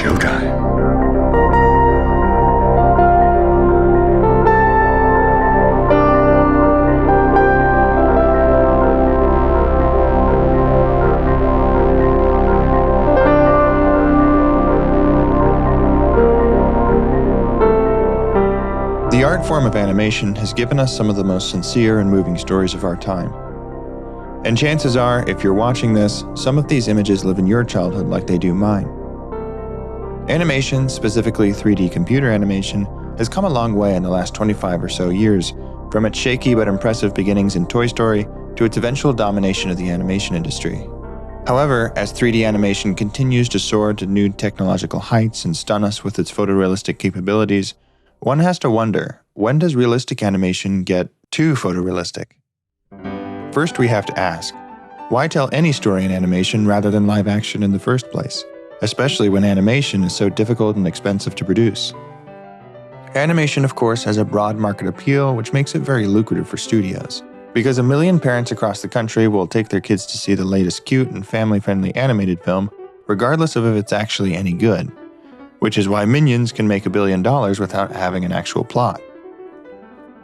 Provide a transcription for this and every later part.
showtime. The art form of animation has given us some of the most sincere and moving stories of our time. And chances are, if you're watching this, some of these images live in your childhood like they do mine. Animation, specifically 3D computer animation, has come a long way in the last 25 or so years, from its shaky but impressive beginnings in Toy Story to its eventual domination of the animation industry. However, as 3D animation continues to soar to new technological heights and stun us with its photorealistic capabilities, one has to wonder, when does realistic animation get too photorealistic? First, we have to ask, why tell any story in animation rather than live action in the first place, especially when animation is so difficult and expensive to produce? Animation, of course, has a broad market appeal, which makes it very lucrative for studios, because 1 million parents across the country will take their kids to see the latest cute and family-friendly animated film, regardless of if it's actually any good. Which is why Minions can make $1 billion without having an actual plot.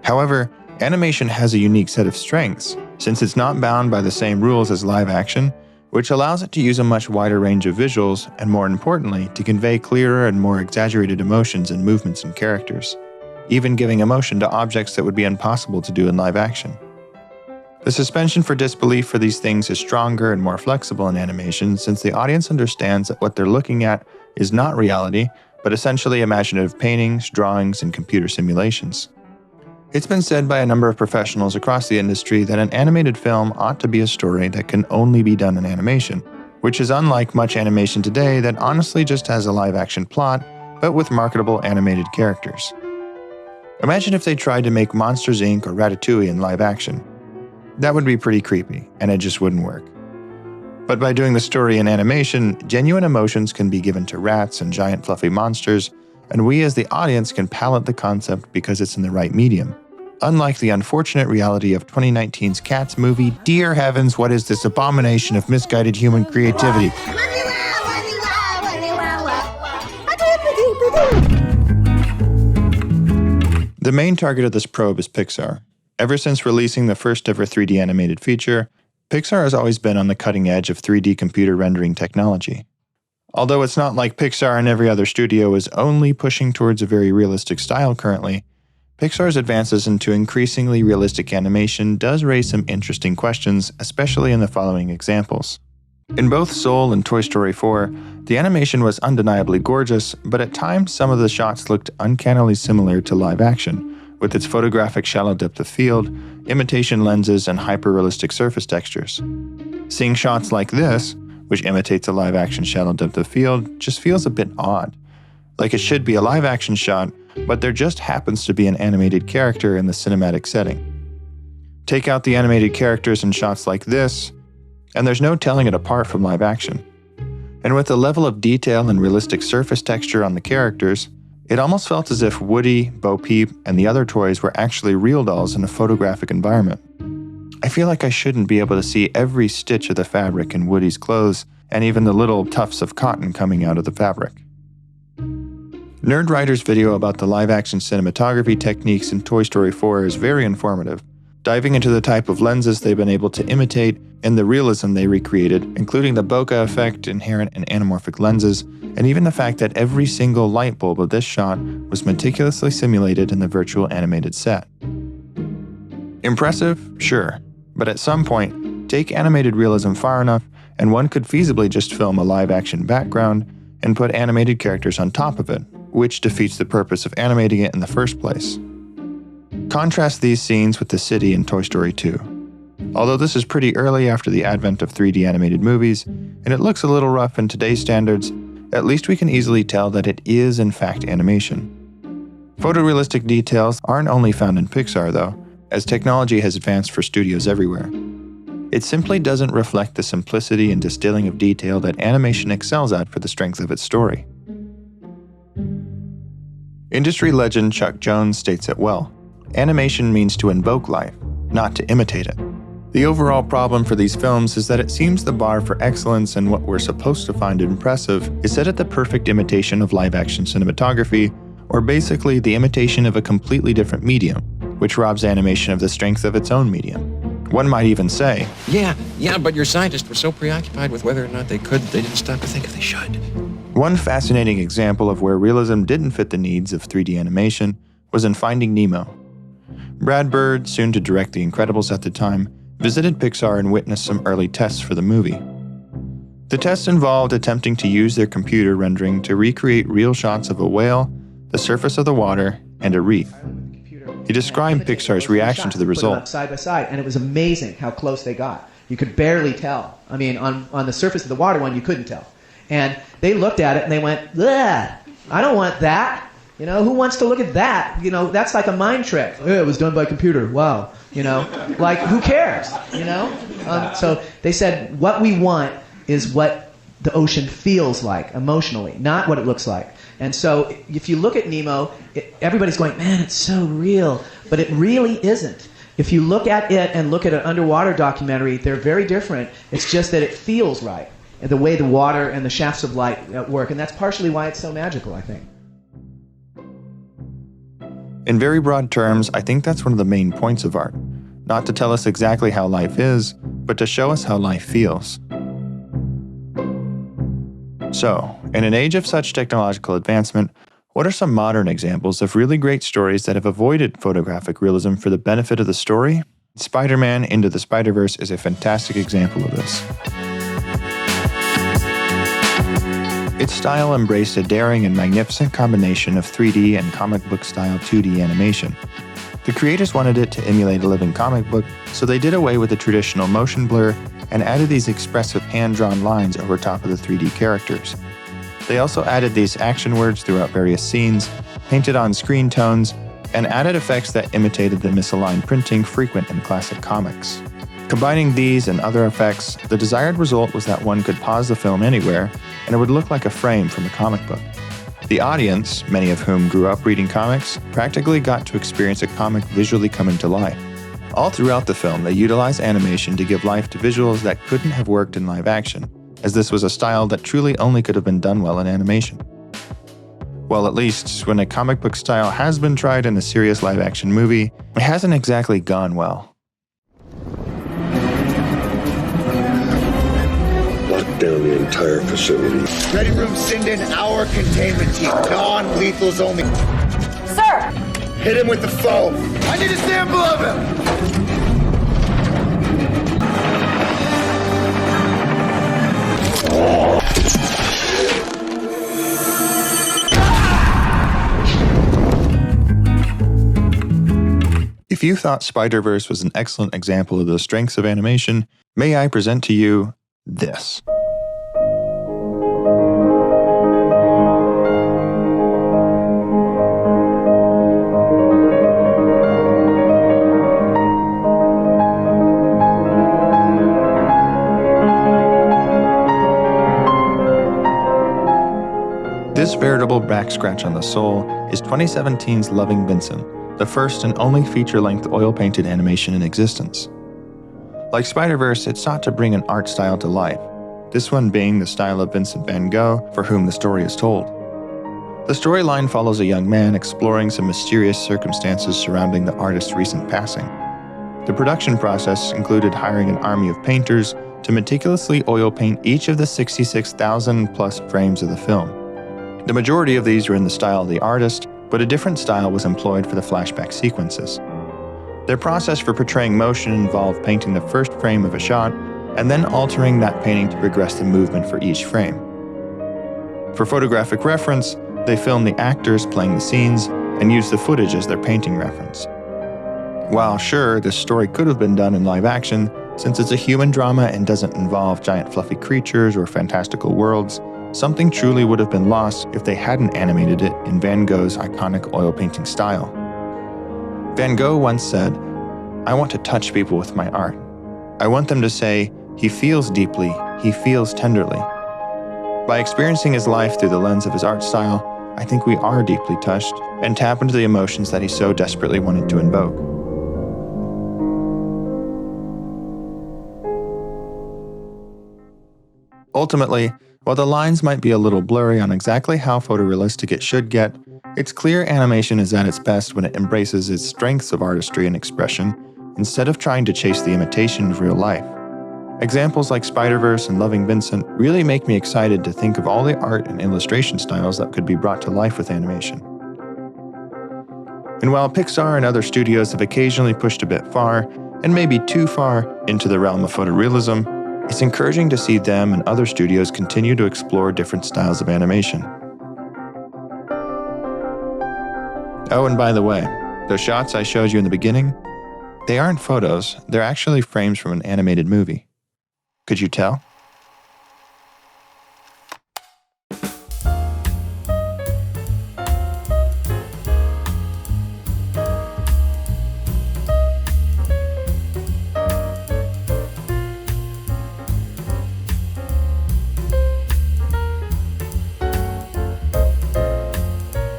However, animation has a unique set of strengths, since it's not bound by the same rules as live action, which allows it to use a much wider range of visuals, and more importantly, to convey clearer and more exaggerated emotions and movements in characters, even giving emotion to objects that would be impossible to do in live action. The suspension for disbelief for these things is stronger and more flexible in animation, since the audience understands that what they're looking at is not reality, but essentially imaginative paintings, drawings, and computer simulations. It's been said by a number of professionals across the industry that an animated film ought to be a story that can only be done in animation, which is unlike much animation today that honestly just has a live-action plot, but with marketable animated characters. Imagine if they tried to make Monsters, Inc. or Ratatouille in live action. That would be pretty creepy, and it just wouldn't work. But by doing the story in animation, genuine emotions can be given to rats and giant fluffy monsters, and we as the audience can palate the concept because it's in the right medium. Unlike the unfortunate reality of 2019's Cats movie, Dear Heavens, what is this abomination of misguided human creativity? The main target of this probe is Pixar. Ever since releasing the first ever 3D animated feature, Pixar has always been on the cutting edge of 3D computer rendering technology. Although it's not like Pixar and every other studio is only pushing towards a very realistic style currently, Pixar's advances into increasingly realistic animation does raise some interesting questions, especially in the following examples. In both Soul and Toy Story 4, the animation was undeniably gorgeous, but at times some of the shots looked uncannily similar to live action, with its photographic shallow depth of field, imitation lenses, and hyper-realistic surface textures. Seeing shots like this, which imitates a live-action shallow depth of field, just feels a bit odd. Like it should be a live-action shot, but there just happens to be an animated character in the cinematic setting. Take out the animated characters in shots like this, and there's no telling it apart from live action. And with the level of detail and realistic surface texture on the characters, it almost felt as if Woody, Bo Peep, and the other toys were actually real dolls in a photographic environment. I feel like I shouldn't be able to see every stitch of the fabric in Woody's clothes, and even the little tufts of cotton coming out of the fabric. Nerdwriter's video about the live-action cinematography techniques in Toy Story 4 is very informative, diving into the type of lenses they've been able to imitate and the realism they recreated, including the bokeh effect inherent in anamorphic lenses, and even the fact that every single light bulb of this shot was meticulously simulated in the virtual animated set. Impressive? Sure. But at some point, take animated realism far enough, and one could feasibly just film a live-action background and put animated characters on top of it, which defeats the purpose of animating it in the first place. Contrast these scenes with the city in Toy Story 2. Although this is pretty early after the advent of 3D animated movies, and it looks a little rough in today's standards, at least we can easily tell that it is in fact animation. Photorealistic details aren't only found in Pixar though, as technology has advanced for studios everywhere. It simply doesn't reflect the simplicity and distilling of detail that animation excels at for the strength of its story. Industry legend Chuck Jones states it well. Animation means to invoke life, not to imitate it. The overall problem for these films is that it seems the bar for excellence and what we're supposed to find impressive is set at the perfect imitation of live-action cinematography, or basically the imitation of a completely different medium, which robs animation of the strength of its own medium. One might even say, Yeah, but your scientists were so preoccupied with whether or not they didn't stop to think if they should. One fascinating example of where realism didn't fit the needs of 3D animation was in Finding Nemo. Brad Bird, soon to direct The Incredibles at the time, visited Pixar and witnessed some early tests for the movie. The tests involved attempting to use their computer rendering to recreate real shots of a whale, the surface of the water, and a reef. He described Pixar's reaction to the result. Side by side, and it was amazing how close they got. You could barely tell. I mean, on the surface of the water one, you couldn't tell. And they looked at it and they went, ugh, I don't want that. You know, who wants to look at that? You know, that's like a mind trick. It was done by computer. Wow. You know, like, who cares? You know? So they said, what we want is what the ocean feels like emotionally, not what it looks like. And so if you look at Nemo, everybody's going, man, it's so real. But it really isn't. If you look at it and look at an underwater documentary, they're very different. It's just that it feels right, and the way the water and the shafts of light work. And that's partially why it's so magical, I think. In very broad terms, I think that's one of the main points of art. Not to tell us exactly how life is, but to show us how life feels. So, in an age of such technological advancement, what are some modern examples of really great stories that have avoided photographic realism for the benefit of the story? Spider-Man Into the Spider-Verse is a fantastic example of this. Its style embraced a daring and magnificent combination of 3D and comic book style 2D animation. The creators wanted it to emulate a living comic book, so they did away with the traditional motion blur and added these expressive hand-drawn lines over top of the 3D characters. They also added these action words throughout various scenes, painted on screen tones, and added effects that imitated the misaligned printing frequent in classic comics. Combining these and other effects, the desired result was that one could pause the film anywhere, and it would look like a frame from a comic book. The audience, many of whom grew up reading comics, practically got to experience a comic visually coming to life. All throughout the film, they utilized animation to give life to visuals that couldn't have worked in live action, as this was a style that truly only could have been done well in animation. Well, at least when a comic book style has been tried in a serious live action movie, it hasn't exactly gone well. Lock down the entire facility. Ready room, send in our containment team. Non-lethals only. Sir! Hit him with the foam. I need a sample of him! If you thought Spider-Verse was an excellent example of the strengths of animation, may I present to you this. This veritable backscratch on the soul is 2017's Loving Vincent, the first and only feature-length oil-painted animation in existence. Like Spider-Verse, it sought to bring an art style to life, this one being the style of Vincent van Gogh, for whom the story is told. The storyline follows a young man exploring some mysterious circumstances surrounding the artist's recent passing. The production process included hiring an army of painters to meticulously oil paint each of the 66,000-plus frames of the film. The majority of these were in the style of the artist, but a different style was employed for the flashback sequences. Their process for portraying motion involved painting the first frame of a shot and then altering that painting to progress the movement for each frame. For photographic reference, they filmed the actors playing the scenes and used the footage as their painting reference. While sure, this story could have been done in live action, since it's a human drama and doesn't involve giant fluffy creatures or fantastical worlds, something truly would have been lost if they hadn't animated it in Van Gogh's iconic oil painting style. Van Gogh once said, "I want to touch people with my art. I want them to say, he feels deeply, he feels tenderly." By experiencing his life through the lens of his art style, I think we are deeply touched and tap into the emotions that he so desperately wanted to invoke. Ultimately, while the lines might be a little blurry on exactly how photorealistic it should get, it's clear animation is at its best when it embraces its strengths of artistry and expression instead of trying to chase the imitation of real life. Examples like Spider-Verse and Loving Vincent really make me excited to think of all the art and illustration styles that could be brought to life with animation. And while Pixar and other studios have occasionally pushed a bit far, and maybe too far, into the realm of photorealism, it's encouraging to see them and other studios continue to explore different styles of animation. Oh, and by the way, those shots I showed you in the beginning, they aren't photos, they're actually frames from an animated movie. Could you tell?